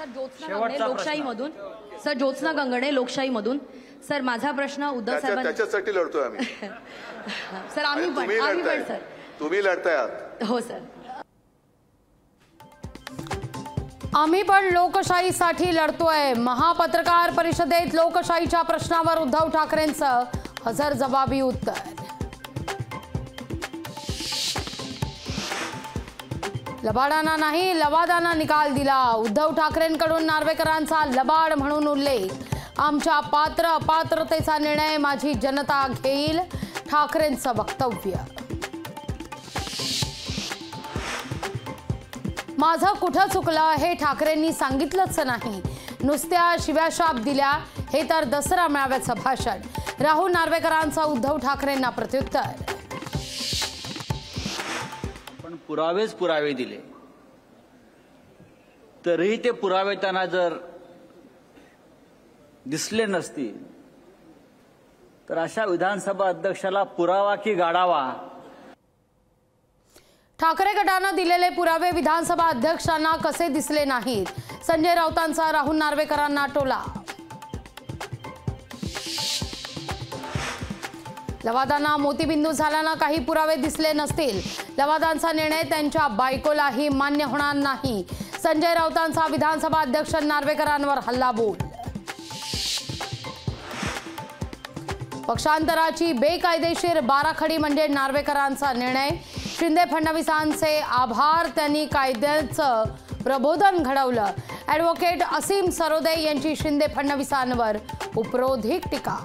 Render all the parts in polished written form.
Sir Jyotsna Gangane लोकशाहीमधून sir Jyotsna Gangane लोकशाहीमधून सर माझा प्रश्न उद्धव साहेबांना त्याच्यासाठी लढतोय आम्ही सर आम्ही पण सर तुम्ही लढताय आहात हो सर आम्ही पण लोकशाहीसाठी लढतोय। महापत्रकार परिषदेत लोकशाहीच्या प्रश्नावर उद्धव ठाकरेंचं हजरजबाबी उत्तर। लबाडांना नाही लवादांना निकाल दिला। उद्धव ठाकरेंकडून नार्वेकरांचा लबाड म्हणून उल्लेख। आमच्या पात्र अपात्रतेचा निर्णय माझी जनता घेईल, ठाकरेंचं वक्तव्य। माझं कुठं चुकलं हे ठाकरेंनी सांगितलंच नाही, नुसत्या शिव्याशाप दिल्या हे तर दसरा मेळाव्याचं भाषण। राहुल नार्वेकरांचा उद्धव ठाकरेंना प्रत्युत्तर। पण पुरावे दिले तरीही ते पुरावे त्यांना जर दिसले नसतील तर अशा विधानसभा अध्यक्षाला पुरावा की गाडावा। ठाकरे गटानं दिलेले पुरावे विधानसभा अध्यक्षांना कसे दिसले नाहीत, संजय राऊतांचा राहुल नार्वेकरांना टोला। लवादांना मोतीबिंदू झाल्यानं काही पुरावे दिसले नसतील, लवादांचा निर्णय त्यांच्या बायकोलाही मान्य होणार नाही, संजय राऊतांचा विधानसभा अध्यक्ष नार्वेकरांवर हल्लाबोल। पक्षांतराची बेकायदेशीर बाराखडी म्हणजे नार्वेकरांचा निर्णय, शिंदे फडणवीसांचे आभार, त्यांनी कायद्याचं प्रबोधन घडवलं। ॲडव्होकेट असीम सरोदे यांची शिंदे फडणवीसांवर उपरोधिक टीका।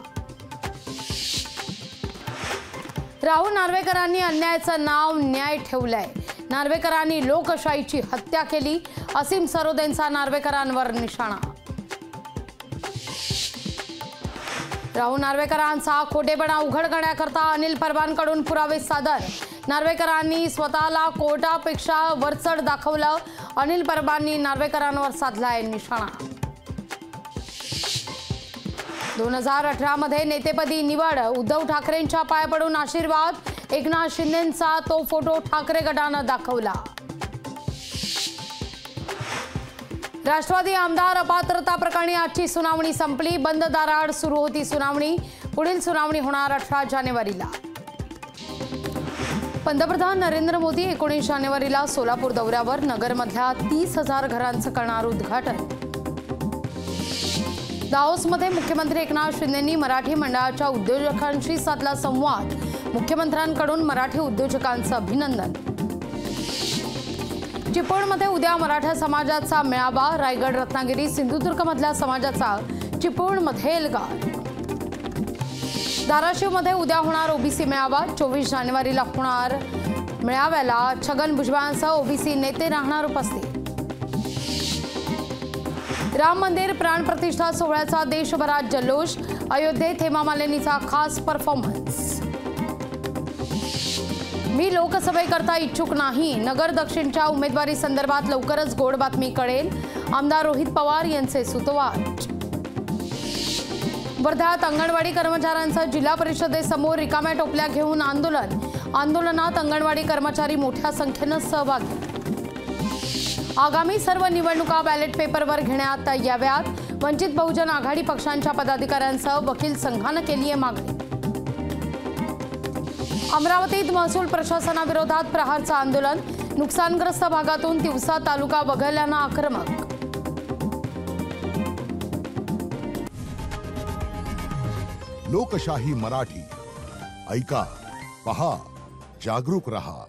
राहुल नार्वेकरांनी अन्यायाचं नाव न्याय ठेवलंय, नार्वेकरांनी लोकशाहीची हत्या केली, असीम सरोदेंचा नार्वेकरांवर निशाणा। राहुल नार्वेकरांचा खोटेपणा उघड करण्याकरता अनिल परबांकडून पुरावे सादर, नार्वेकरांनी स्वतःला कोर्टापेक्षा वरचढ दाखवलं, अनिल परबांनी नार्वेकरांवर साधलाय निशाणा। 2018 मध्ये नेतेपदी निवड, उद्धव ठाकरेंच्या पाया पडून आशीर्वाद, एकनाथ शिंदेंचा तो फोटो ठाकरे गटानं दाखवला। राष्ट्रवादी आमदार अपात्रता प्रकरणी आजची सुनावणी संपली, बंद दाराआड सुरू होती सुनावणी, पुढील सुनावणी होणार 18 जानेवारीला। पंतप्रधान नरेंद्र मोदी 19 जानेवारीला सोलापूर दौऱ्यावर, नगरमधल्या 30,000 घरांचं करणार उद्घाटन। दाओसमध्ये मुख्यमंत्री एकनाथ शिंदेंनी मराठी मंडळाच्या उद्योजकांशी साधला संवाद, मुख्यमंत्र्यांकडून मराठी उद्योजकांचं अभिनंदन। चिपळूणमध्ये उद्या मराठा समाजाचा मेळावा, रायगड रत्नागिरी सिंधुदुर्गमधल्या समाजाचा चिपळूणमध्ये एल्गार। धाराशिवमध्ये उद्या होणार ओबीसी मेळावा, 24 जानेवारीला होणार मेळाव्याला छगन भुजबळांसह ओबीसी नेते राहणार उपस्थित। राम मंदिर प्राणप्रतिष्ठा सोहळ्याचा देशभरात जल्लोष, अयोध्येत हेमा मालिनीचा खास परफॉर्मन्स। मी लोकसभेकरता इच्छुक नाही, नगर दक्षिणच्या उमेदवारी संदर्भात लवकरच गोड बातमी कळेल, आमदार रोहित पवार यांचे सुतोवाच। वर्ध्यात अंगणवाडी कर्मचाऱ्यांचा जिल्हा परिषदेसमोर रिकाम्या टोपल्या घेऊन आंदोलन, आंदोलनात अंगणवाडी कर्मचारी मोठ्या संख्येनं सहभागी। आगामी सर्व निवडणुका बॅलेट पेपरवर घेण्यात याव्यात, वंचित बहुजन आघाडी पक्षांच्या पदाधिकाऱ्यांसह वकील संघानं केली आहे मागणी। अमरावतीत महसूल प्रशासनाविरोधात प्रहारचं आंदोलन, नुकसानग्रस्त भागातून तिवसा तालुका वगळल्यानं आक्रमक। लोकशाही मराठी ऐका, पहा, जागरूक रहा।